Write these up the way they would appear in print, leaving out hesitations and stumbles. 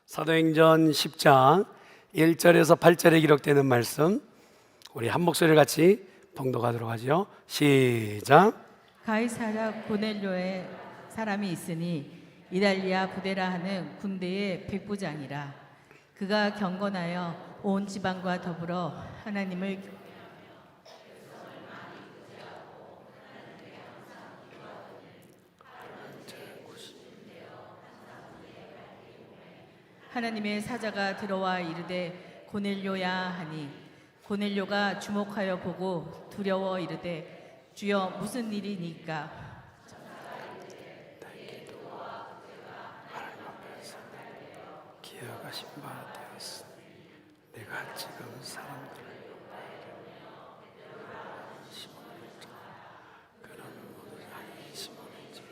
사도행전 10장 1절에서 8절에 기록되는 말씀, 우리 한 목소리를 같이 봉독하도록 하죠. 시작. 가이사랴 고넬료의 사람이 있으니 이달리아 부데라 하는 군대의 백부장이라. 그가 경건하여 온 지방과 더불어 하나님을 하나님의 사자가 들어와 이르되 고넬료야 하니, 고넬료가 주목하여 보고 두려워 이르되 주여 무슨 일이니까? 기억하신 바 되었으니 내가 지금 사람들을 그런 모든 자의 시몬인지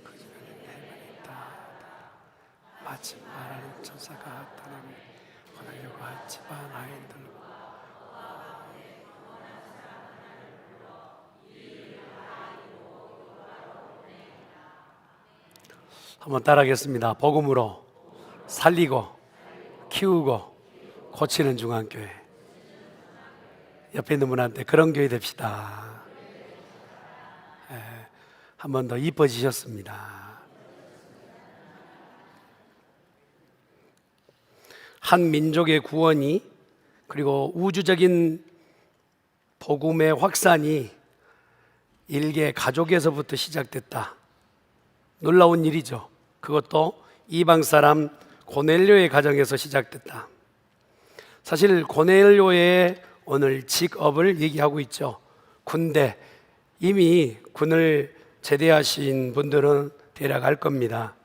그 집에는 내가 있다. 마치 말하는 천사가 떠나면 고넬료가 집안 아이들 한번 따라하겠습니다. 복음으로 살리고 키우고 고치는 중앙교회. 옆에 있는 분한테 그런 교회 됩시다. 한 번 더 이뻐지셨습니다. 한 민족의 구원이, 그리고 우주적인 복음의 확산이 일개 가족에서부터 시작됐다. 놀라운 일이죠. 그것도 이방 사람 고넬료의 가정에서 시작됐다. 사실 고넬료의 오늘 직업을 얘기하고 있죠. 군대. 이미 군을 제대하신 분들은 대략 알 겁니다.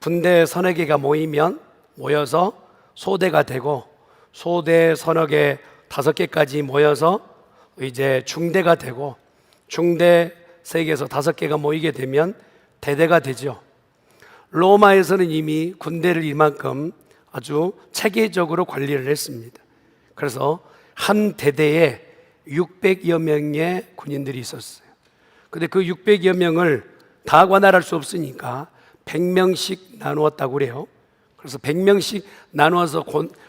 군대 서너 개가 모여서 소대가 되고, 소대 서너 개 5개까지 모여서 이제 중대가 되고, 중대 3개에서 5개가 모이게 되면 대대가 되죠. 로마에서는 이미 군대를 이만큼 아주 체계적으로 관리를 했습니다. 그래서 한 대대에 600여 명의 군인들이 있었어요. 근데 그 600여 명을 다 관할할 수 없으니까 100명씩 나누었다고 그래요. 그래서 100명씩 나누어서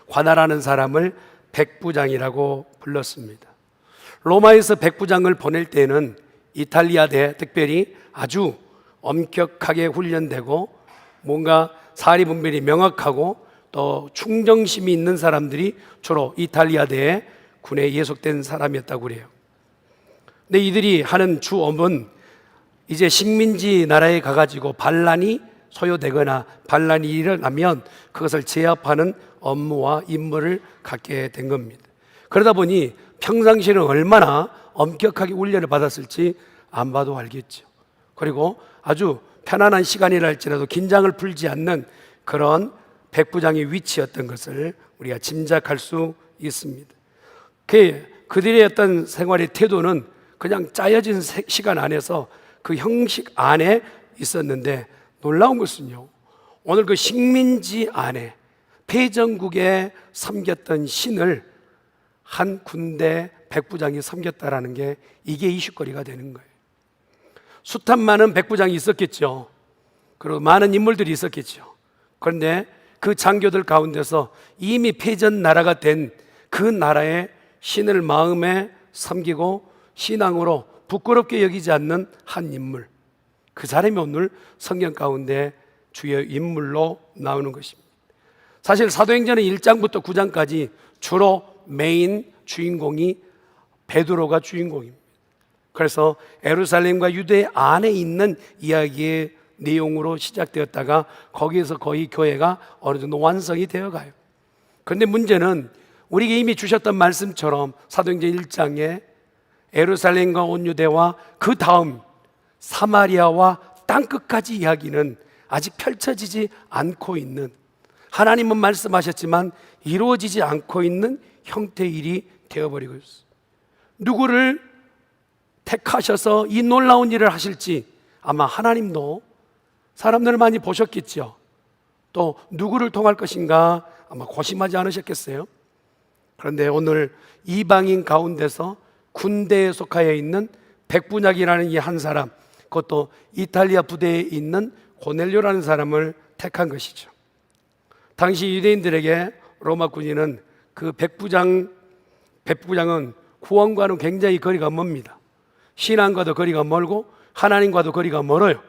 관할하는 사람을 백부장이라고 불렀습니다. 로마에서 백부장을 보낼 때는 이탈리아대 특별히 아주 엄격하게 훈련되고 뭔가 사리 분별이 명확하고 또 충정심이 있는 사람들이 주로 이탈리아대 군에 예속된 사람이었다고 그래요. 근데 이들이 하는 주업은 이제 식민지 나라에 가가지고 반란이 소요되거나 반란이 일어나면 그것을 제압하는 업무와 임무를 갖게 된 겁니다. 그러다 보니 평상시에는 얼마나 엄격하게 훈련을 받았을지 안 봐도 알겠죠. 그리고 아주 편안한 시간이라 할지라도 긴장을 풀지 않는 그런 백부장의 위치였던 것을 우리가 짐작할 수 있습니다. 그들의 어떤 생활의 태도는 그냥 짜여진 시간 안에서 그 형식 안에 있었는데, 놀라운 것은요, 오늘 그 식민지 안에 패전국에 섬겼던 신을 한 군대 백부장이 섬겼다라는 게 이게 이슈거리가 되는 거예요. 숱한 많은 백부장이 있었겠죠. 그리고 많은 인물들이 있었겠죠. 그런데 그 장교들 가운데서 이미 패전 나라가 된 그 나라의 신을 마음에 섬기고 신앙으로 부끄럽게 여기지 않는 한 인물, 그 사람이 오늘 성경 가운데 주요 인물로 나오는 것입니다. 사실 사도행전의 1장부터 9장까지 주로 메인 주인공이 베드로가 주인공입니다. 그래서 예루살렘과 유대 안에 있는 이야기의 내용으로 시작되었다가 거기에서 거의 교회가 어느 정도 완성이 되어가요. 그런데 문제는 우리에게 이미 주셨던 말씀처럼 사도행전 1장에 예루살렘과 온 유대와 그 다음 사마리아와 땅끝까지 이야기는 아직 펼쳐지지 않고 있는, 하나님은 말씀하셨지만 이루어지지 않고 있는 형태의 일이 되어버리고 있어요. 누구를 택하셔서 이 놀라운 일을 하실지 아마 하나님도 사람들을 많이 보셨겠죠. 또 누구를 통할 것인가 아마 고심하지 않으셨겠어요. 그런데 오늘 이방인 가운데서 군대에 속하여 있는 백부장이라는 이 한 사람, 그것도 이탈리아 부대에 있는 고넬료라는 사람을 택한 것이죠. 당시 유대인들에게 로마 군인은 그 백부장은 구원과는 굉장히 거리가 멉니다. 신앙과도 거리가 멀고 하나님과도 거리가 멀어요.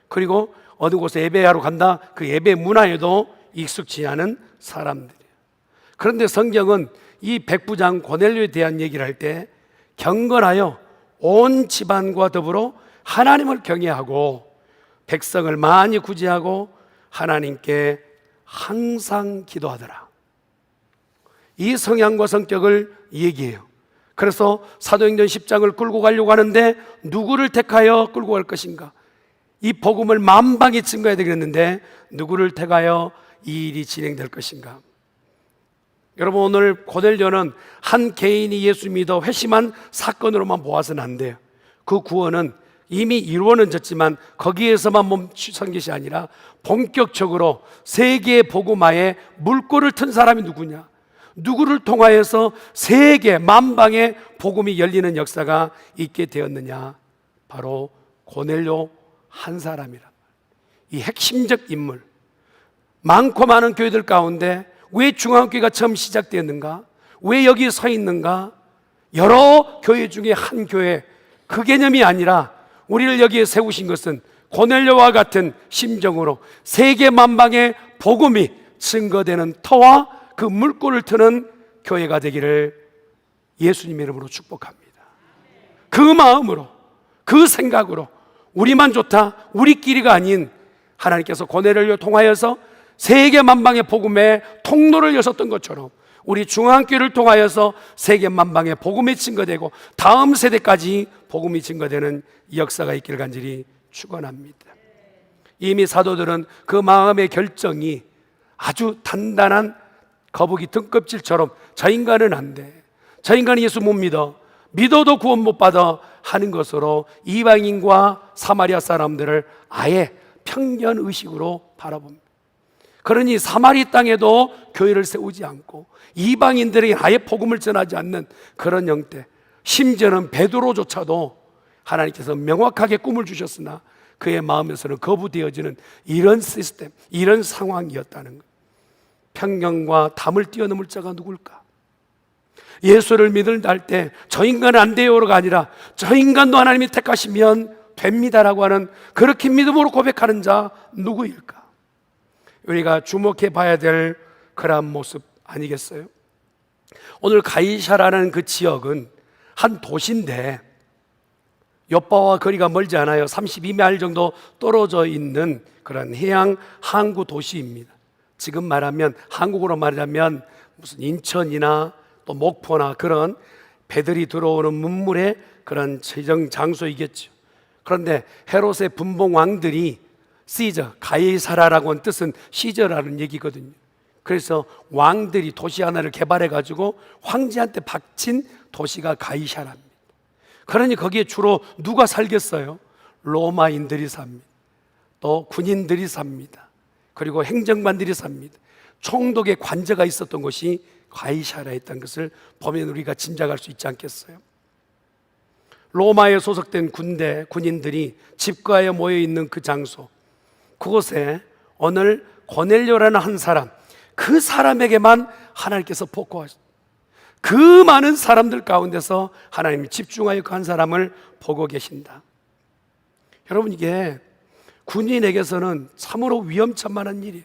그리고 어느 곳에 예배하러 간다, 그 예배 문화에도 익숙치 않은 사람들이에요. 그런데 성경은 이 백부장 고넬료에 대한 얘기를 할 때 경건하여 온 집안과 더불어 하나님을 경외하고 백성을 많이 구제하고 하나님께 항상 기도하더라. 이 성향과 성격을 얘기해요. 그래서 사도행전 10장을 끌고 가려고 하는데 누구를 택하여 끌고 갈 것인가? 이 복음을 만방에 증거해야 되겠는데 누구를 택하여 이 일이 진행될 것인가? 여러분, 오늘 고넬료는 한 개인이 예수 믿어 회심한 사건으로만 보아서는 안 돼요. 그 구원은 이미 이루어졌지만 거기에서만 멈춘 것이 아니라 본격적으로 세계 복음화에 물꼬를 튼 사람이 누구냐? 누구를 통하여서 세계 만방의 복음이 열리는 역사가 있게 되었느냐? 바로 고넬료 한 사람이란 말이에요. 이 핵심적 인물. 많고 많은 교회들 가운데 왜 중앙교회가 처음 시작되었는가? 왜 여기 서 있는가? 여러 교회 중에 한 교회, 그 개념이 아니라 우리를 여기에 세우신 것은 고넬료와 같은 심정으로 세계 만방의 복음이 증거되는 터와 그 물꼬를 트는 교회가 되기를 예수님의 이름으로 축복합니다. 그 마음으로, 그 생각으로 우리만 좋다, 우리끼리가 아닌 하나님께서 고넬료를 통하여서 세계 만방의 복음의 통로를 여셨던 것처럼 우리 중앙교회를 통하여서 세계 만방의 복음이 증거되고 다음 세대까지 복음이 증거되는 역사가 있기를 간절히 축원합니다. 이미 사도들은 그 마음의 결정이 아주 단단한 거북이 등껍질처럼 저 인간은 안 돼, 저 인간은 예수 못 믿어도 구원 못 받아 하는 것으로 이방인과 사마리아 사람들을 아예 편견의식으로 바라봅니다. 그러니 사마리 땅에도 교회를 세우지 않고 이방인들에게 아예 복음을 전하지 않는 그런 형태, 심지어는 베드로조차도 하나님께서 명확하게 꿈을 주셨으나 그의 마음에서는 거부되어지는 이런 시스템, 이런 상황이었다는 것. 편견과 담을 뛰어넘을 자가 누굴까? 예수를 믿을 때 저 인간은 안 돼요가 아니라 저 인간도 하나님이 택하시면 됩니다라고 하는 그렇게 믿음으로 고백하는 자 누구일까? 우리가 주목해 봐야 될 그러한 모습 아니겠어요? 오늘 가이사라는 그 지역은 한 도시인데 요빠와 거리가 멀지 않아요. 32마일 정도 떨어져 있는 그런 해양 항구 도시입니다. 지금 말하면, 한국으로 말하면 무슨 인천이나 또 목포나 그런 배들이 들어오는 문물의 그런 최정 장소이겠죠. 그런데 헤롯의 분봉 왕들이 시저, 가이사라라고 하는 뜻은 시저라는 얘기거든요. 그래서 왕들이 도시 하나를 개발해 가지고 황제한테 바친 도시가 가이사라입니다. 그러니 거기에 주로 누가 살겠어요? 로마인들이 삽니다. 또 군인들이 삽니다. 그리고 행정관들이 삽니다. 총독의 관저가 있었던 곳이 가이사라였던 것을 보면 우리가 짐작할 수 있지 않겠어요? 로마에 소속된 군대, 군인들이 집과에 모여 있는 그 장소, 그곳에 오늘 고넬료라는 한 사람, 그 사람에게만 하나님께서 포커하셨다. 그 많은 사람들 가운데서 하나님이 집중하여 그 한 사람을 보고 계신다. 여러분, 이게 군인에게서는 참으로 위험천만한 일이에요.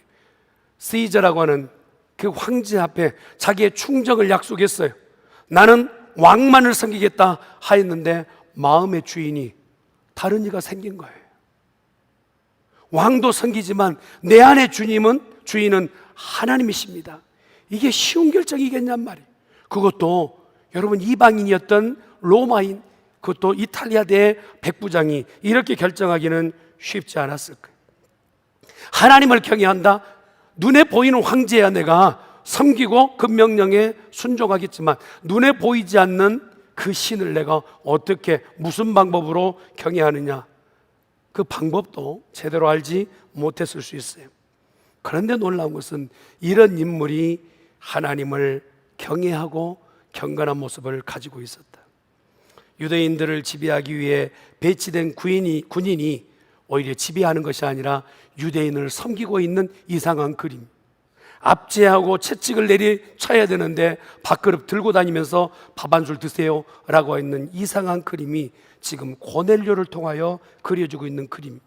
시저라고 하는 그 황제 앞에 자기의 충정을 약속했어요. 나는 왕만을 섬기겠다 하였는데 마음의 주인이 다른 이가 생긴 거예요. 왕도 섬기지만 내 안의 주인은 하나님이십니다. 이게 쉬운 결정이겠냔 말이에요. 그것도 여러분 이방인이었던 로마인, 그것도 이탈리아 대 백부장이 이렇게 결정하기는 쉽지 않았을 거예요. 하나님을 경외한다. 눈에 보이는 황제야 내가 섬기고 그 명령에 순종하겠지만 눈에 보이지 않는 그 신을 내가 어떻게 무슨 방법으로 경외하느냐, 그 방법도 제대로 알지 못했을 수 있어요. 그런데 놀라운 것은 이런 인물이 하나님을 경외하고 경건한 모습을 가지고 있었다. 유대인들을 지배하기 위해 배치된 군인이 오히려 지배하는 것이 아니라 유대인을 섬기고 있는 이상한 그림. 압제하고 채찍을 내리쳐야 되는데 밥그릇 들고 다니면서 밥 한 술 드세요 라고 있는 이상한 그림이 지금 고넬료를 통하여 그려지고 있는 그림.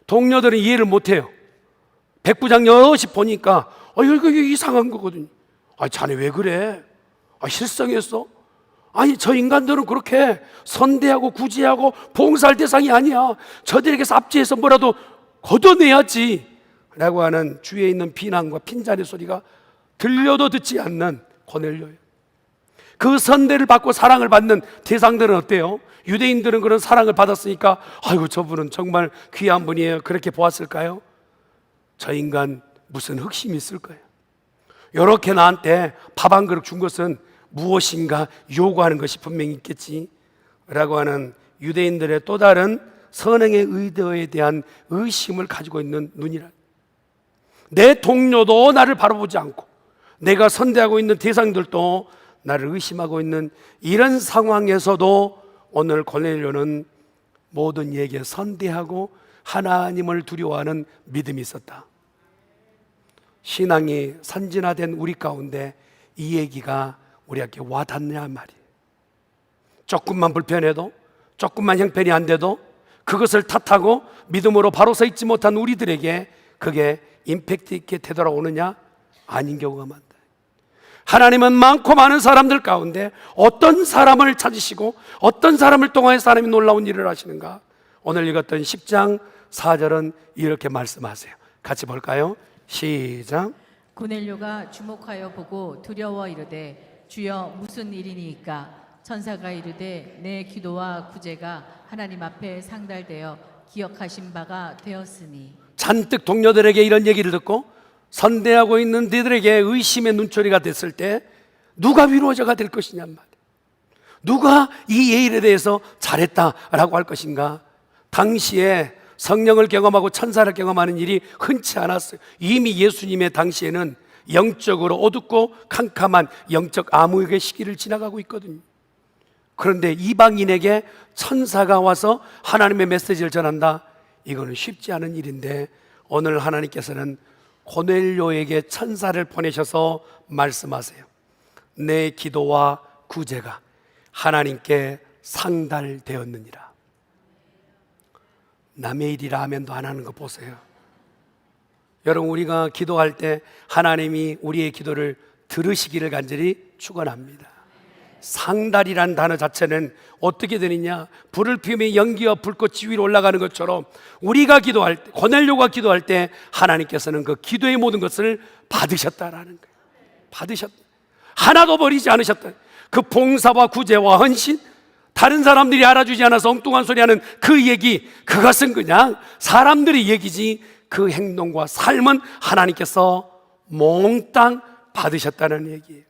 동료들은 이해를 못해요. 백부장 여럿이 보니까 이거 이상한 거거든요. 자네 왜 그래? 실성했어? 아니, 저 인간들은 그렇게 선대하고 구제하고 봉사할 대상이 아니야. 저들에게서 압제해서 뭐라도 걷어내야지 라고 하는 주위에 있는 비난과 핀잔의 소리가 들려도 듣지 않는 고넬료예요. 그 선대를 받고 사랑을 받는 대상들은 어때요? 유대인들은 그런 사랑을 받았으니까 아이고, 저분은 정말 귀한 분이에요, 그렇게 보았을까요? 저 인간 무슨 흑심이 있을 거예요. 이렇게 나한테 밥 한 그릇 준 것은 무엇인가 요구하는 것이 분명히 있겠지 라고 하는 유대인들의 또 다른 선행의 의도에 대한 의심을 가지고 있는 눈이라. 내 동료도 나를 바라보지 않고 내가 선대하고 있는 대상들도 나를 의심하고 있는 이런 상황에서도 오늘 고넬료는 모든 이에게 선대하고 하나님을 두려워하는 믿음이 있었다. 신앙이 선진화된 우리 가운데 이 얘기가 우리에게 와닿냐 말이에요. 조금만 불편해도, 조금만 형편이 안 돼도 그것을 탓하고 믿음으로 바로 서 있지 못한 우리들에게 그게 임팩트 있게 되돌아오느냐? 아닌 경우가 많다. 하나님은 많고 많은 사람들 가운데 어떤 사람을 찾으시고 어떤 사람을 통하여 하나님이 놀라운 일을 하시는가? 오늘 읽었던 10장 4절은 이렇게 말씀하세요. 같이 볼까요? 시작. 고넬료가 주목하여 보고 두려워 이르되 주여 무슨 일이니까? 천사가 이르되 내 기도와 구제가 하나님 앞에 상달되어 기억하신 바가 되었으니. 잔뜩 동료들에게 이런 얘기를 듣고 선대하고 있는 너희들에게 의심의 눈초리가 됐을 때 누가 위로자가 될 것이냐 말이에요. 누가 이 일에 대해서 잘했다라고 할 것인가? 당시에 성령을 경험하고 천사를 경험하는 일이 흔치 않았어요. 이미 예수님의 당시에는 영적으로 어둡고 캄캄한 영적 암흑의 시기를 지나가고 있거든요. 그런데 이방인에게 천사가 와서 하나님의 메시지를 전한다? 이거는 쉽지 않은 일인데 오늘 하나님께서는 고넬료에게 천사를 보내셔서 말씀하세요. 내 기도와 구제가 하나님께 상달되었느니라. 남의 일이라 하면도 안 하는 거 보세요. 여러분, 우리가 기도할 때 하나님이 우리의 기도를 들으시기를 간절히 축원합니다. 상달이란 단어 자체는 어떻게 되느냐? 불을 피우면 연기와 불꽃이 위로 올라가는 것처럼 우리가 기도할 때, 고넬료가 기도할 때 하나님께서는 그 기도의 모든 것을 받으셨다라는 거예요. 받으셨다. 하나도 버리지 않으셨다. 그 봉사와 구제와 헌신, 다른 사람들이 알아주지 않아서 엉뚱한 소리하는 그 얘기, 그것은 그냥 사람들의 얘기지 그 행동과 삶은 하나님께서 몽땅 받으셨다는 얘기예요.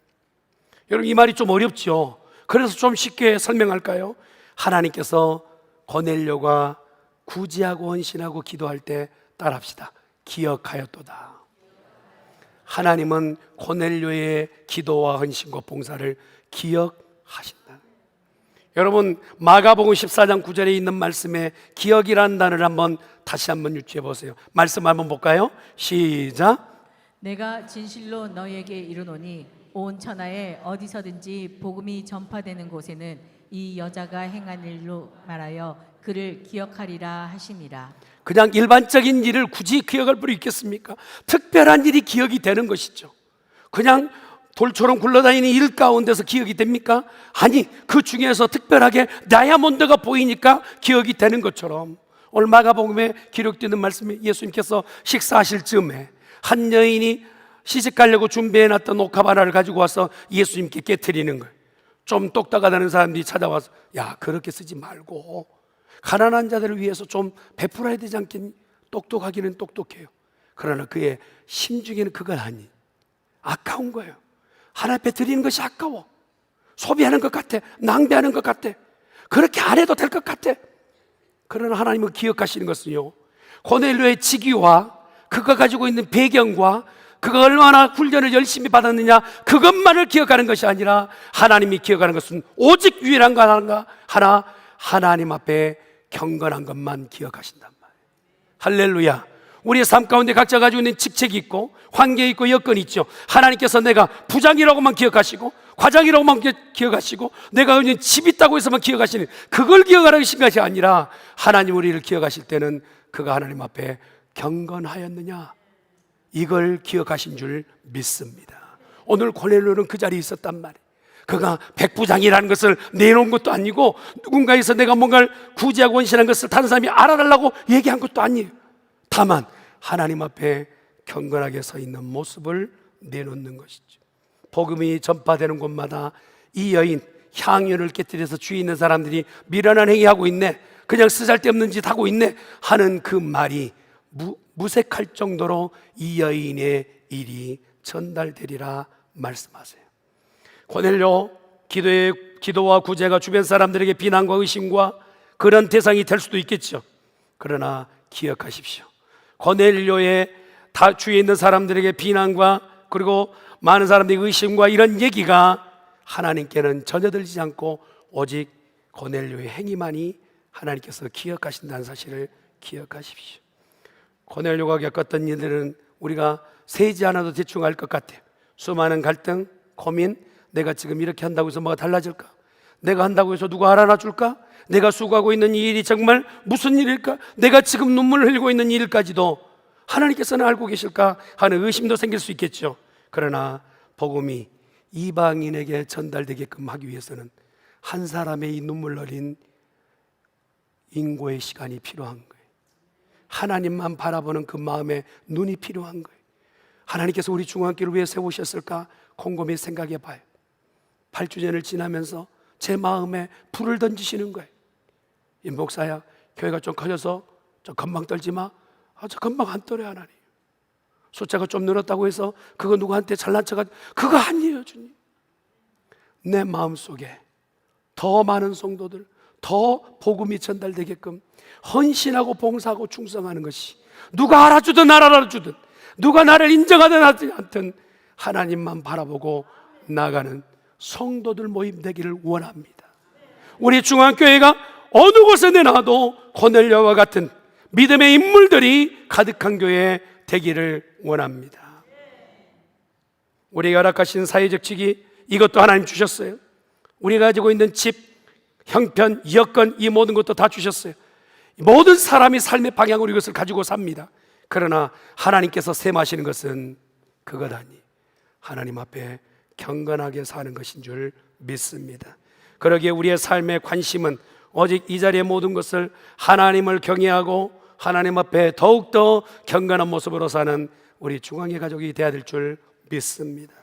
여러분, 이 말이 좀 어렵죠? 그래서 좀 쉽게 설명할까요? 하나님께서 고넬료가 구제하고 헌신하고 기도할 때 따라합시다. 기억하였도다. 하나님은 고넬료의 기도와 헌신과 봉사를 기억하신다. 여러분, 마가복음 14장 9절에 있는 말씀에 기억이라는 단어를 다시 한번 유추해 보세요. 말씀 한번 볼까요? 시작. 내가 진실로 너희에게 이르노니 온 천하에 어디서든지 복음이 전파되는 곳에는 이 여자가 행한 일로 말하여 그를 기억하리라 하시니라. 그냥 일반적인 일을 굳이 기억할 필요 있겠습니까? 특별한 일이 기억이 되는 것이죠. 그냥 돌처럼 굴러다니는 일 가운데서 기억이 됩니까? 아니, 그 중에서 특별하게 다이아몬드가 보이니까 기억이 되는 것처럼 오늘 마가복음에 기록되는 말씀에 예수님께서 식사하실 즈음에 한 여인이 시집 가려고 준비해놨던 옥합 하나를 가지고 와서 예수님께 깨트리는 거예요. 좀 똑똑하다는 사람들이 찾아와서 야, 그렇게 쓰지 말고 가난한 자들을 위해서 좀 베풀어야 되지 않겠니? 똑똑하기는 똑똑해요. 그러나 그의 심중에는 그건 아니, 아까운 거예요. 하나 앞에 드리는 것이 아까워. 소비하는 것 같아. 낭비하는 것 같아. 그렇게 안 해도 될 것 같아. 그러나 하나님은 기억하시는 것은요, 고넬료의 직위와 그가 가지고 있는 배경과 그가 얼마나 훈련을 열심히 받았느냐, 그것만을 기억하는 것이 아니라 하나님이 기억하는 것은 오직 유일한 것 하나, 하나님 앞에 경건한 것만 기억하신단 말이에요. 할렐루야. 우리의 삶 가운데 각자 가지고 있는 직책이 있고 관계 있고 여건이 있죠. 하나님께서 내가 부장이라고만 기억하시고 과장이라고만 기억하시고 내가 가지고 있는 집 있다고 해서만 기억하시는, 그걸 기억하시는 것이 아니라 하나님 우리를 기억하실 때는 그가 하나님 앞에 경건하였느냐, 이걸 기억하신 줄 믿습니다. 오늘 고넬료는 그 자리에 있었단 말이에요. 그가 백부장이라는 것을 내놓은 것도 아니고 누군가에서 내가 뭔가를 구제하고 원신한 것을 다른 사람이 알아달라고 얘기한 것도 아니에요. 다만 하나님 앞에 경건하게 서 있는 모습을 내놓는 것이죠. 복음이 전파되는 곳마다 이 여인 향유를 깨뜨려서 주위 있는 사람들이 미련한 행위하고 있네, 그냥 쓰잘데없는 짓 하고 있네 하는 그 말이 무색할 정도로 이 여인의 일이 전달되리라 말씀하세요. 고넬료 기도와 구제가 주변 사람들에게 비난과 의심과 그런 대상이 될 수도 있겠죠. 그러나 기억하십시오. 고넬료의 다 주위에 있는 사람들에게 비난과 그리고 많은 사람들의 의심과 이런 얘기가 하나님께는 전혀 들리지 않고 오직 고넬료의 행위만이 하나님께서 기억하신다는 사실을 기억하십시오. 고넬료가 겪었던 일들은 우리가 세지 않아도 대충 알 것 같아요. 수많은 갈등, 고민, 내가 지금 이렇게 한다고 해서 뭐가 달라질까? 내가 한다고 해서 누가 알아나 줄까? 내가 수고하고 있는 이 일이 정말 무슨 일일까? 내가 지금 눈물을 흘리고 있는 이 일까지도 하나님께서는 알고 계실까 하는 의심도 생길 수 있겠죠. 그러나 복음이 이방인에게 전달되게끔 하기 위해서는 한 사람의 이 눈물 흘린 인고의 시간이 필요한 거예요. 하나님만 바라보는 그 마음의 눈이 필요한 거예요. 하나님께서 우리 중앙교회를 왜 세우셨을까? 곰곰이 생각해 봐요. 8주년을 지나면서 제 마음에 불을 던지시는 거예요. 이 목사야, 교회가 좀 커져서 좀 건방 떨지 마. 저 건방 안 떨어요. 하나님 숫자가 좀 늘었다고 해서 그거 누구한테 잘난 척하지, 그거 아니에요. 주님, 내 마음속에 더 많은 성도들, 더 복음이 전달되게끔 헌신하고 봉사하고 충성하는 것이, 누가 알아주든 안 알아주든 누가 나를 인정하든 하지 않든 하나님만 바라보고 나가는 성도들 모임 되기를 원합니다. 우리 중앙교회가 어느 곳에 내놔도 고넬료와 같은 믿음의 인물들이 가득한 교회 되기를 원합니다. 우리가 허락하신 사회적 직위, 이것도 하나님 주셨어요. 우리가 가지고 있는 집, 형편, 여건, 이 모든 것도 다 주셨어요. 모든 사람이 삶의 방향으로 이것을 가지고 삽니다. 그러나 하나님께서 셈하시는 것은 그것 아니, 하나님 앞에 경건하게 사는 것인 줄 믿습니다. 그러기에 우리의 삶의 관심은 오직 이 자리의 모든 것을 하나님을 경외하고 하나님 앞에 더욱더 경건한 모습으로 사는 우리 중앙의 가족이 되어야 될 줄 믿습니다.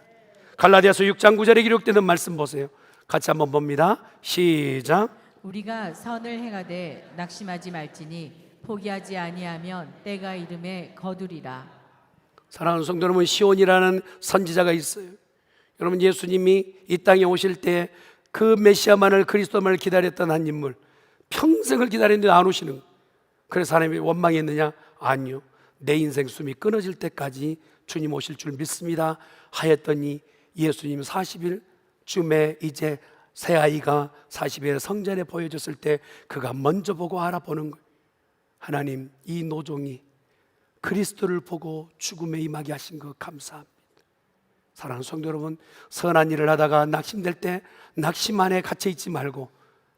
갈라디아서 6장 9절에 기록되는 말씀 보세요. 같이 한번 봅니다. 시작. 우리가 선을 행하되 낙심하지 말지니 포기하지 아니하면 때가 이름에 거두리라. 사랑하는 성도 여러분, 시온이라는 선지자가 있어요. 여러분, 예수님이 이 땅에 오실 때 그 메시아만을, 그리스도만을 기다렸던 한 인물, 평생을 기다렸는데 안 오시는 거예요. 그래서 하나님이 원망했느냐? 아니요, 내 인생 숨이 끊어질 때까지 주님 오실 줄 믿습니다 하였더니 예수님 40일쯤에 이제 새아이가 40일 성전에 보여줬을 때 그가 먼저 보고 알아보는 거예요. 하나님, 이 노종이 그리스도를 보고 죽음에 임하게 하신 것 감사합니다. 사랑하는 성도 여러분, 선한 일을 하다가 낙심될 때 낙심 안에 갇혀 있지 말고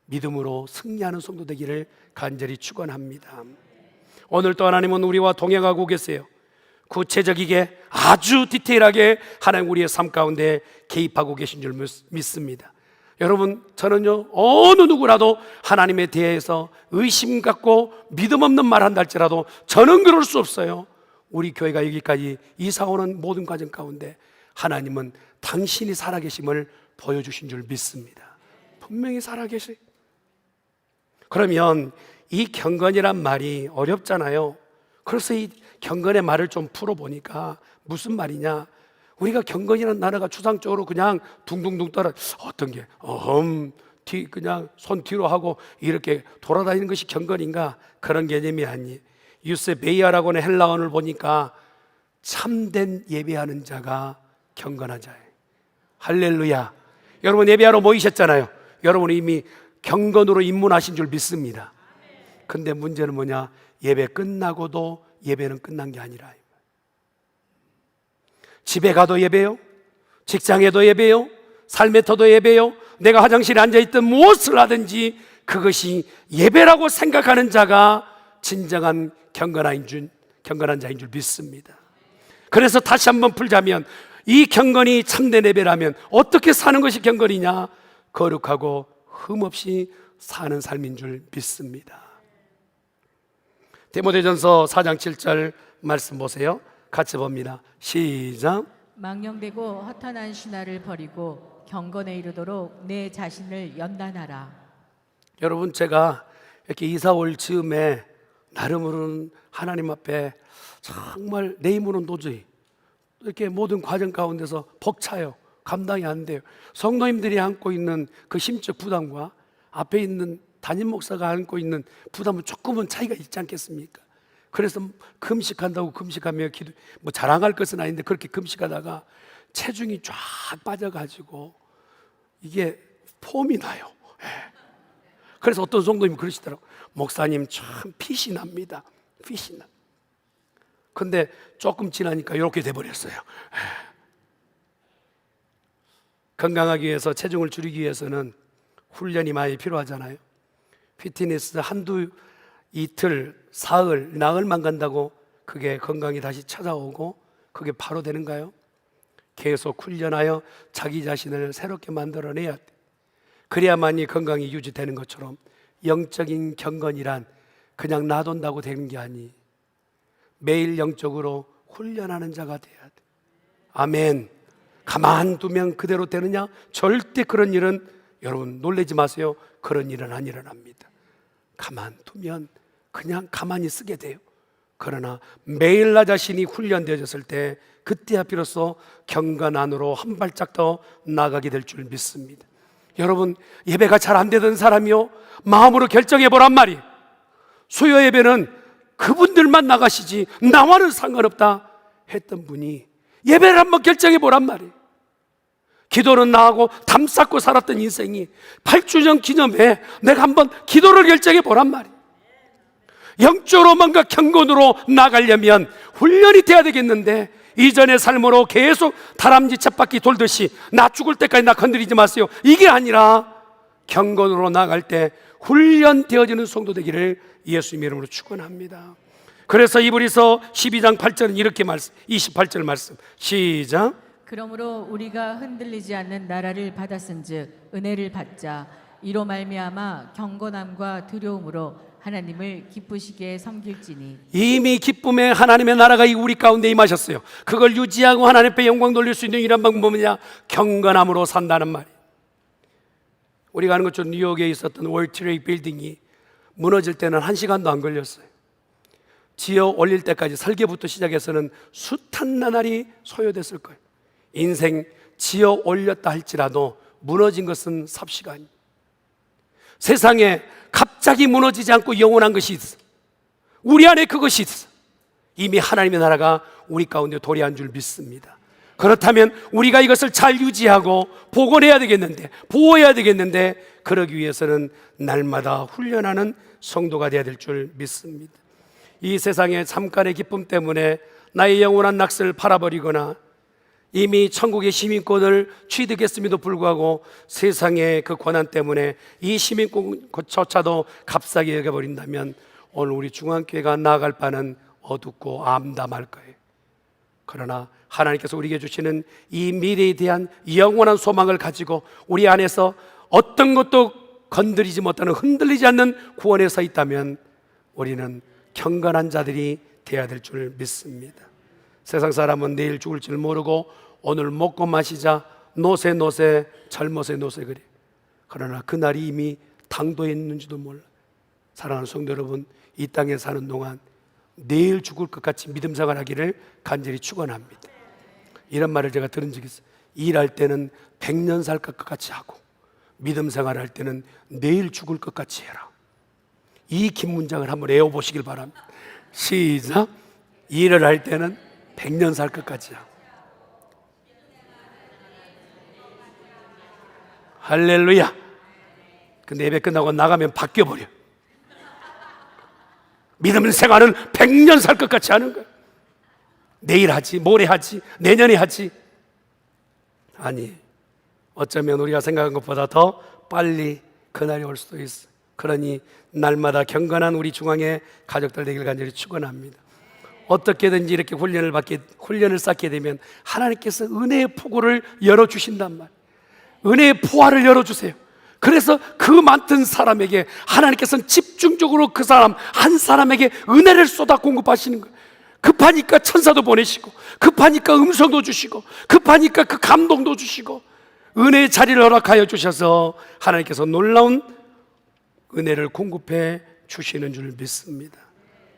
믿음으로 승리하는 성도 되기를 간절히 축원합니다. 오늘 또 하나님은 우리와 동행하고 계세요. 구체적이게 아주 디테일하게 하나님 우리의 삶 가운데 개입하고 계신 줄 믿습니다. 여러분, 저는요, 어느 누구라도 하나님에 대해서 의심 갖고 믿음 없는 말 한다 할지라도 저는 그럴 수 없어요. 우리 교회가 여기까지 이사오는 모든 과정 가운데 하나님은 당신이 살아계심을 보여주신 줄 믿습니다. 분명히 살아계시. 그러면 이 경건이란 말이 어렵잖아요. 그래서 이 경건의 말을 좀 풀어보니까 무슨 말이냐, 우리가 경건이라는 단어가 추상적으로 그냥 둥둥둥 떠라, 어떤 게 그냥 손 뒤로 하고 이렇게 돌아다니는 것이 경건인가? 그런 개념이 아니에요. 유세베이아라고 하는 헬라어를 보니까 참된 예배하는 자가 경건한 자예요. 할렐루야. 여러분, 예배하러 모이셨잖아요. 여러분이 이미 경건으로 입문하신 줄 믿습니다. 근데 문제는 뭐냐? 예배 끝나고도 예배는 끝난 게 아니라, 집에 가도 예배요, 직장에도 예배요, 삶의 터도 예배요, 내가 화장실에 앉아있든 무엇을 하든지 그것이 예배라고 생각하는 자가 진정한 경건한 자인 줄 믿습니다. 그래서 다시 한번 풀자면, 이 경건이 참된 예배라면 어떻게 사는 것이 경건이냐? 거룩하고 흠없이 사는 삶인 줄 믿습니다. 디모데전서 4장 7절 말씀 보세요. 같이 봅니다. 시작. 망령되고 허탄한 신화를 버리고 경건에 이르도록 내 자신을 연단하라. 여러분, 제가 이렇게 이사 올 즈음에 나름으로는 하나님 앞에 정말 내 힘으로는 도저히 이렇게 모든 과정 가운데서 벅차요. 감당이 안 돼요. 성도님들이 안고 있는 그 심적 부담과 앞에 있는 담임 목사가 안고 있는 부담은 조금은 차이가 있지 않겠습니까? 그래서 금식한다고 금식하며 자랑할 것은 아닌데 그렇게 금식하다가 체중이 쫙 빠져가지고 이게 폼이 나요. 그래서 어떤 성도님이 그러시더라고요. 목사님 참 핏이 납니다. 핏이 나. 근데 조금 지나니까 이렇게 돼버렸어요. 건강하기 위해서, 체중을 줄이기 위해서는 훈련이 많이 필요하잖아요. 피트니스 한두 이틀, 사흘, 나흘만 간다고 그게 건강이 다시 찾아오고 그게 바로 되는가요? 계속 훈련하여 자기 자신을 새롭게 만들어내야 돼. 그래야만이 건강이 유지되는 것처럼 영적인 경건이란 그냥 놔둔다고 되는 게 아니, 매일 영적으로 훈련하는 자가 돼야 돼. 아멘. 가만두면 그대로 되느냐? 절대 그런 일은, 여러분 놀라지 마세요. 그런 일은 안 일어납니다. 가만두면 그냥 가만히 쓰게 돼요. 그러나 매일 나 자신이 훈련되어졌을 때 그때야 비로소 경건 안으로 한 발짝 더 나아가게 될 줄 믿습니다. 여러분, 예배가 잘 안 되던 사람이요, 마음으로 결정해 보란 말이에요. 수요 예배는 그분들만 나가시지 나와는 상관없다 했던 분이 예배를 한번 결정해 보란 말이에요. 기도는 나하고 담 쌓고 살았던 인생이 8주년 기념에 내가 한번 기도를 결정해 보란 말이에요. 영적으로 뭔가 경건으로 나가려면 훈련이 돼야 되겠는데, 이전의 삶으로 계속 다람쥐 쳇바퀴 돌듯이 나 죽을 때까지 나 건드리지 마세요, 이게 아니라 경건으로 나갈 때 훈련되어지는 성도 되기를 예수님의 이름으로 축원합니다. 그래서 이브리서 12장 8절은 이렇게 28절 말씀 시작. 그러므로 우리가 흔들리지 않는 나라를 받았은즉 은혜를 받자. 이로 말미암아 경건함과 두려움으로 하나님을 기쁘시게 섬길지니. 이미 기쁨의 하나님의 나라가 우리 가운데 임하셨어요. 그걸 유지하고 하나님 앞에 영광 돌릴 수 있는 이런 방법은 뭐냐? 경건함으로 산다는 말이에요. 우리가 아는 것처럼 뉴욕에 있었던 월드 트레이드 빌딩이 무너질 때는 1시간도 안 걸렸어요. 지어 올릴 때까지 설계부터 시작해서는 숱한 나날이 소요됐을 거예요. 인생 지어 올렸다 할지라도 무너진 것은 삽시간이에요. 세상에 갑자기 무너지지 않고 영원한 것이 있어. 우리 안에 그것이 있어. 이미 하나님의 나라가 우리 가운데 도래한 줄 믿습니다. 그렇다면 우리가 이것을 잘 유지하고 복원해야 되겠는데, 보호해야 되겠는데, 그러기 위해서는 날마다 훈련하는 성도가 되어야 될 줄 믿습니다. 이 세상의 잠깐의 기쁨 때문에 나의 영원한 낙을 팔아버리거나 이미 천국의 시민권을 취득했음에도 불구하고 세상의 그 권한 때문에 이 시민권조차도 값싸게 여겨버린다면 오늘 우리 중앙교회가 나아갈 바는 어둡고 암담할 거예요. 그러나 하나님께서 우리에게 주시는 이 미래에 대한 영원한 소망을 가지고 우리 안에서 어떤 것도 건드리지 못하는, 흔들리지 않는 구원에 서 있다면 우리는 경건한 자들이 되어야 될 줄 믿습니다. 세상 사람은 내일 죽을 줄 모르고 오늘 먹고 마시자 노세 젊어세 노세 그래. 그러나 그날이 이미 당도에 있는지도 몰라. 사랑하는 성도 여러분, 이 땅에 사는 동안 내일 죽을 것 같이 믿음 생활하기를 간절히 축원합니다. 이런 말을 제가 들은 적이 있어요. 일할 때는 100년 살 것 같이 하고 믿음 생활할 때는 내일 죽을 것 같이 해라. 이 긴 문장을 한번 외워보시길 바랍니다. 시작. 일을 할 때는 100년 살 것 같이 하고. 할렐루야. 근데 예배 끝나고 나가면 바뀌어버려. 믿음 생활은 100년 살 것 같이 하는 거예요. 내일 하지, 모레 하지, 내년에 하지. 아니, 어쩌면 우리가 생각한 것보다 더 빨리 그날이 올 수도 있어. 그러니 날마다 경건한 우리 중앙의 가족들 되길 간절히 축원합니다. 어떻게든지 이렇게 훈련을 쌓게 되면 하나님께서 은혜의 폭우를 열어주신단 말이에요. 은혜의 포화를 열어주세요. 그래서 그 많던 사람에게 하나님께서는 집중적으로 그 사람 한 사람에게 은혜를 쏟아 공급하시는 거예요. 급하니까 천사도 보내시고, 급하니까 음성도 주시고, 급하니까 그 감동도 주시고, 은혜의 자리를 허락하여 주셔서 하나님께서 놀라운 은혜를 공급해 주시는 줄 믿습니다.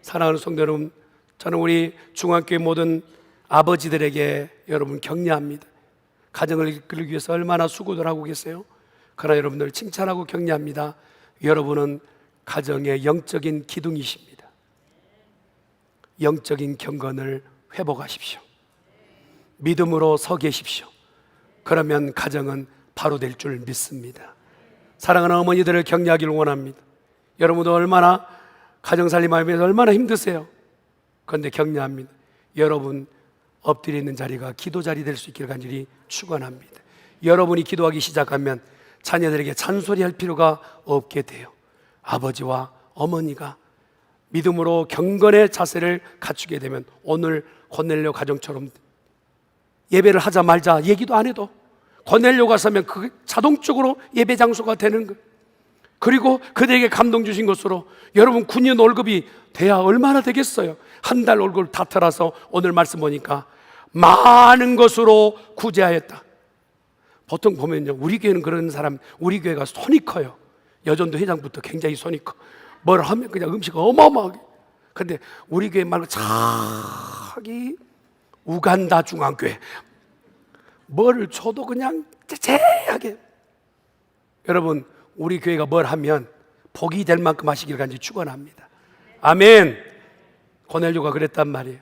사랑하는 성도 여러분, 저는 우리 중앙교회 모든 아버지들에게 여러분 격려합니다. 가정을 이끌기 위해서 얼마나 수고들 하고 계세요. 그러나 여러분들 칭찬하고 격려합니다. 여러분은 가정의 영적인 기둥이십니다. 영적인 경건을 회복하십시오. 믿음으로 서 계십시오. 그러면 가정은 바로 될 줄 믿습니다. 사랑하는 어머니들을 격려하기를 원합니다. 여러분도 얼마나 가정살림하면서 얼마나 힘드세요. 그런데 격려합니다. 여러분 엎드려 있는 자리가 기도 자리 될 수 있기를 간절히 축원합니다. 여러분이 기도하기 시작하면 자녀들에게 잔소리할 필요가 없게 돼요. 아버지와 어머니가 믿음으로 경건의 자세를 갖추게 되면 오늘 고넬료 가정처럼 예배를 하자 말자 얘기도 안 해도 고넬료가 서면 그 자동적으로 예배 장소가 되는 거예요. 그리고 그들에게 감동 주신 것으로 여러분 군인 월급이 돼야 얼마나 되겠어요. 한 달 월급 다 털어서 오늘 말씀 보니까 많은 것으로 구제하였다. 보통 보면요, 우리 교회는 그런 사람, 우리 교회가 손이 커요. 여전도 회장부터 굉장히 손이 커. 뭘 하면 그냥 음식 어마어마하게. 근데 우리 교회 말고 저기 우간다 중앙교회 뭘 줘도 그냥 째째하게. 여러분 우리 교회가 뭘 하면 복이 될 만큼 하시길 간절히 축원합니다. 아멘. 고넬료가 그랬단 말이에요.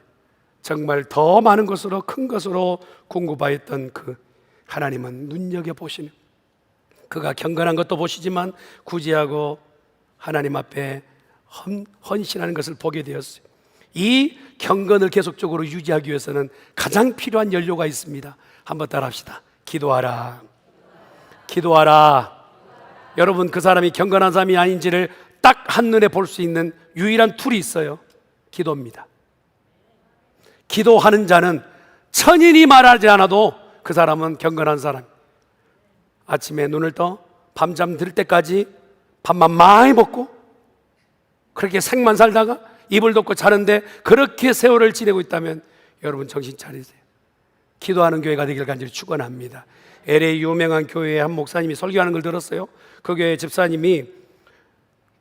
정말 더 많은 것으로 큰 것으로 공급하였던 그 하나님은 눈여겨보시는, 그가 경건한 것도 보시지만 구제하고 하나님 앞에 헌신하는 것을 보게 되었어요. 이 경건을 계속적으로 유지하기 위해서는 가장 필요한 연료가 있습니다. 한번 따라합시다. 기도하라. 기도하라. 여러분 그 사람이 경건한 사람이 아닌지를 딱 한눈에 볼 수 있는 유일한 툴이 있어요. 기도입니다. 기도하는 자는 천인이 말하지 않아도 그 사람은 경건한 사람. 아침에 눈을 떠 밤잠 들 때까지 밥만 많이 먹고 그렇게 생만 살다가 이불 덮고 자는데 그렇게 세월을 지내고 있다면 여러분 정신 차리세요. 기도하는 교회가 되길 간절히 축원합니다. LA 유명한 교회의 한 목사님이 설교하는 걸 들었어요. 그 교회 집사님이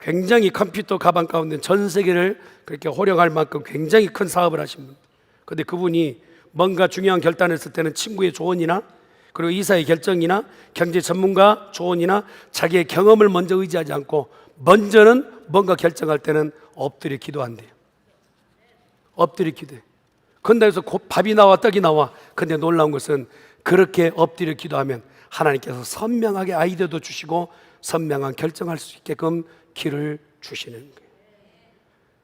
굉장히 컴퓨터 가방 가운데 전 세계를 그렇게 호령할 만큼 굉장히 큰 사업을 하신 분. 그런데 그분이 뭔가 중요한 결단을 했을 때는 친구의 조언이나 그리고 이사의 결정이나 경제 전문가 조언이나 자기의 경험을 먼저 의지하지 않고 먼저는 뭔가 결정할 때는 엎드려 기도한대요. 엎드려 기도해. 그런데 그래서 곧 밥이 나와 떡이 나와. 근데 놀라운 것은 그렇게 엎드려 기도하면 하나님께서 선명하게 아이디어도 주시고 선명한 결정할 수 있게끔 길을 주시는 거예요.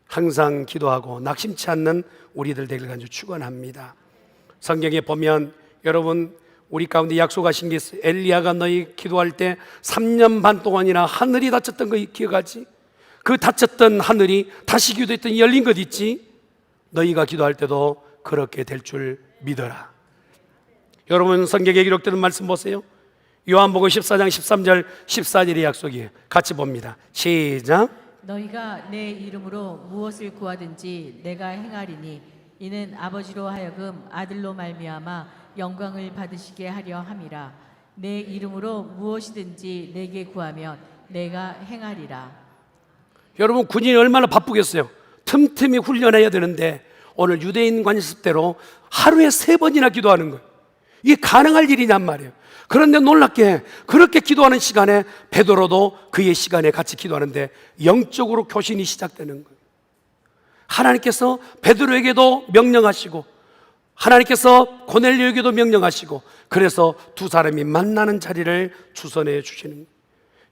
항상 기도하고 낙심치 않는 우리들 되길 간절히 축원합니다. 성경에 보면 여러분 우리 가운데 약속하신 게 있어요. 엘리야가 너희 기도할 때 3년 반 동안이나 하늘이 닫혔던 거 기억하지? 그 닫혔던 하늘이 다시 기도했더니 열린 것 있지? 너희가 기도할 때도 그렇게 될 줄 믿어라. 여러분 성경에 기록되는 말씀 보세요. 요한복음 14장 13절 14절의 약속이에요. 같이 봅니다. 시작. 너희가 내 이름으로 무엇을 구하든지 내가 행하리니 이는 아버지로 하여금 아들로 말미암아 영광을 받으시게 하려 함이라. 내 이름으로 무엇이든지 내게 구하면 내가 행하리라. 여러분 군인이 얼마나 바쁘겠어요. 틈틈이 훈련해야 되는데 오늘 유대인 관습대로 하루에 3번이나 기도하는 거예요. 이게 가능할 일이냔 말이에요. 그런데 놀랍게 그렇게 기도하는 시간에 베드로도 그의 시간에 같이 기도하는데 영적으로 교신이 시작되는 거예요. 하나님께서 베드로에게도 명령하시고 하나님께서 고넬료에게도 명령하시고 그래서 두 사람이 만나는 자리를 주선해 주시는 거예요.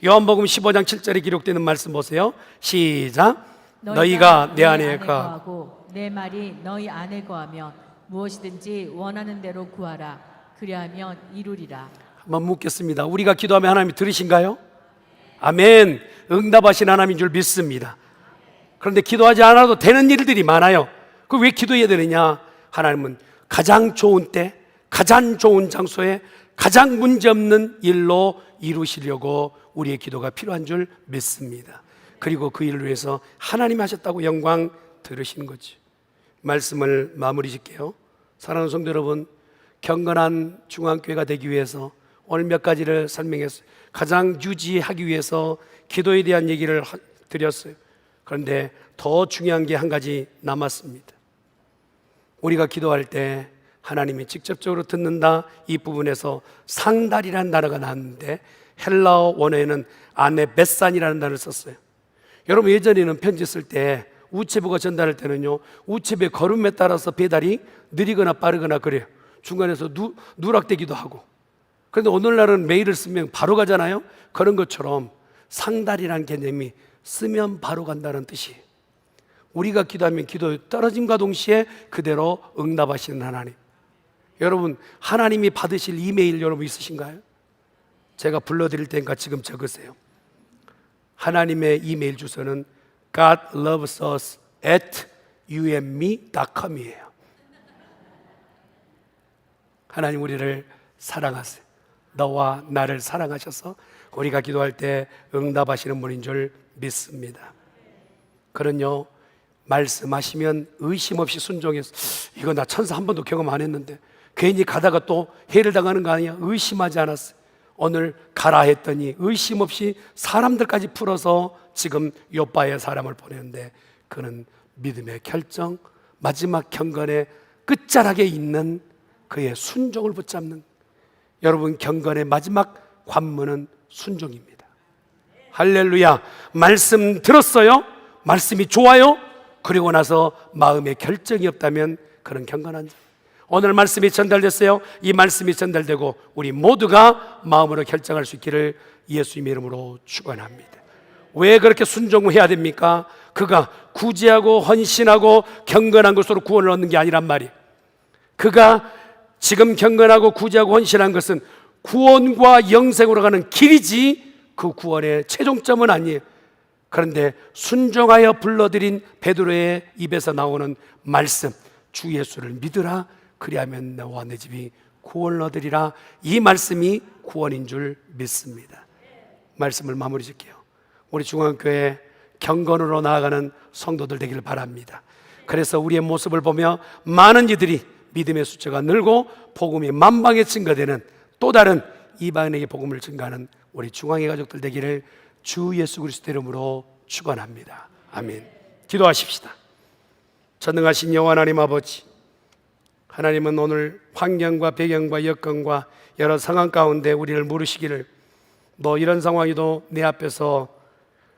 요한복음 15장 7절에 기록되는 말씀 보세요. 시작. 너희가 내 안에 거하고 내 말이 너희 안에 거하면 무엇이든지 원하는 대로 구하라. 그리하면 이루리라. 한번 묻겠습니다. 우리가 기도하면 하나님이 들으신가요? 아멘. 응답하신 하나님인 줄 믿습니다. 그런데 기도하지 않아도 되는 일들이 많아요. 그 왜 기도해야 되느냐? 하나님은 가장 좋은 때, 가장 좋은 장소에 가장 문제없는 일로 이루시려고 우리의 기도가 필요한 줄 믿습니다. 그리고 그 일을 위해서 하나님이 하셨다고 영광 들으시는 거지. 말씀을 마무리 짓게요. 사랑하는 성도 여러분, 경건한 중앙교회가 되기 위해서 오늘 몇 가지를 설명했어요. 가장 유지하기 위해서 기도에 대한 얘기를 드렸어요. 그런데 더 중요한 게 한 가지 남았습니다. 우리가 기도할 때 하나님이 직접적으로 듣는다, 이 부분에서 상달이라는 단어가 나왔는데 헬라어 원어에는 아네베산이라는 단어를 썼어요. 여러분, 예전에는 편지 쓸 때 우체부가 전달할 때는요, 우체부의 걸음에 따라서 배달이 느리거나 빠르거나 그래요. 중간에서 누락되기도 하고. 그런데 오늘날은 메일을 쓰면 바로 가잖아요. 그런 것처럼 상달이라는 개념이 쓰면 바로 간다는 뜻이에요. 우리가 기도하면 기도 떨어짐과 동시에 그대로 응답하시는 하나님. 여러분, 하나님이 받으실 이메일 여러분 있으신가요? 제가 불러드릴 테니까 지금 적으세요. 하나님의 이메일 주소는 godlovesus@youandme.com이에요. 하나님 우리를 사랑하세요. 너와 나를 사랑하셔서 우리가 기도할 때 응답하시는 분인 줄 믿습니다. 그런요, 말씀하시면 의심 없이 순종해서 이거 나 천사 한 번도 경험 안 했는데 괜히 가다가 또 해를 당하는 거 아니야? 의심하지 않았어요. 오늘 가라 했더니 의심 없이 사람들까지 풀어서 지금 요바의 사람을 보냈는데 그는 믿음의 결정, 마지막 경건의 끝자락에 있는 그의 순종을 붙잡는, 여러분 경건의 마지막 관문은 순종입니다. 할렐루야. 말씀 들었어요? 말씀이 좋아요? 그리고 나서 마음의 결정이 없다면 그런 경건한 자. 오늘 말씀이 전달됐어요. 이 말씀이 전달되고 우리 모두가 마음으로 결정할 수 있기를 예수님의 이름으로 축원합니다. 왜 그렇게 순종해야 됩니까? 그가 구제하고 헌신하고 경건한 것으로 구원을 얻는 게 아니란 말이에요. 그가 지금 경건하고 구제하고 헌신한 것은 구원과 영생으로 가는 길이지 그 구원의 최종점은 아니에요. 그런데 순종하여 불러들인 베드로의 입에서 나오는 말씀, 주 예수를 믿으라, 그리하면 너와 내 집이 구원을 얻으리라, 이 말씀이 구원인 줄 믿습니다. 말씀을 마무리 짓게요. 우리 중앙교회 경건으로 나아가는 성도들 되기를 바랍니다. 그래서 우리의 모습을 보며 많은 이들이 믿음의 숫자가 늘고 복음이 만방에 증가되는 또 다른 이방인에게 복음을 증가하는 우리 중앙의 가족들 되기를 주 예수 그리스도 이름으로 축원합니다. 아멘. 기도하십시다. 전능하신 여호와 하나님 아버지, 하나님은 오늘 환경과 배경과 여건과 여러 상황 가운데 우리를 물으시기를, 너 이런 상황에도 내 앞에서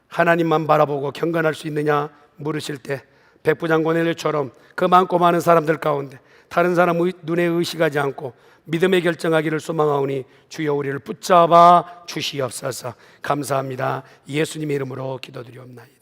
하나님만 바라보고 경건할 수 있느냐 물으실 때 백부장고넬료처럼 그 많고 많은 사람들 가운데 다른 사람 눈에 의식하지 않고 믿음의 결정하기를 소망하오니 주여 우리를 붙잡아 주시옵소서. 감사합니다. 예수님의 이름으로 기도드리옵나이다.